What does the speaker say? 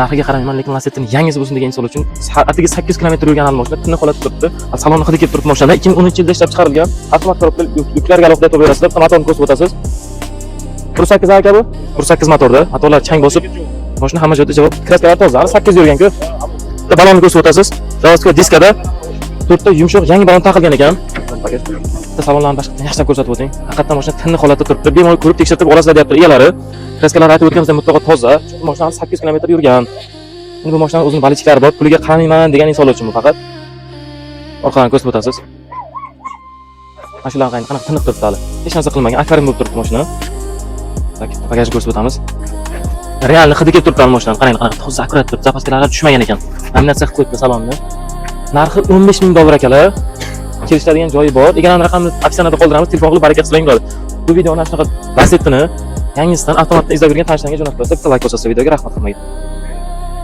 narxiga qaramayman, lekin Lacetti'ni yangisi bo'lsin degan insonlar uchun atigi 8 kilometr yurgan mashina tiniq holatda turibdi. Saloni hidi kelib turibdi mashina. 2010-yilda ishlab chiqarilgan. Avtomat korobkali yuklarga alohida e'tibor berasizlar. Motorni ko'rsatib o'tasiz. 1.8 aka bu. 1.8 motorda. Motorlar chang bosib, mashina hamma joyda javob. Kraskalar toza, 8 yurgan-ku. Balonni ko'rsatib o'tasiz. Zavodga diskada 4 ta yumshoq yangi balon taqilgan ekan. Salonlarni boshqa yaxshilab ko'rsatib o'ting. Haqiqatan mashina tiniq holatda turibdi. Bemalol ko'rib tekshirib olasizlar deyapti egalari. Kraskalarni aytib o'tganimizda mutlaqo toza. Chunki mashina 8 kilometr yurgan. Endi bu mashinaning o'zining balichiklari bor. Puliga qaramayman degan insonlar uchun bu faqat. Orqadan ko'rsatib o'tasiz. Mashinalar qanaqa tiniq turibdi hali. Hech narsa qilmagan, akvarim bo'lib turibdi mashina. Bagajni ko'rsatib o'tamiz. Realni hidi kelib turibdi mashina. Qarang, qanaqa toza akkurat turibdi. Zapaskalar tushmagan ekan. Laminatsiya qilib qo'yibdi salonni. Narxi 15 ming dollar akalar. Kelishadigan joyi bor. Egalarning raqamini opsiyonada qoldiramiz. Telefon qilib baraka qilsang bo'ladi. Bu videoni shunaqa Lacetti'ni yangisidan avtomatdan izlab yurgan tanishlarga jo'natib qo'yasiz. Bitta like bosasiz videoga rahmat qilmaydi.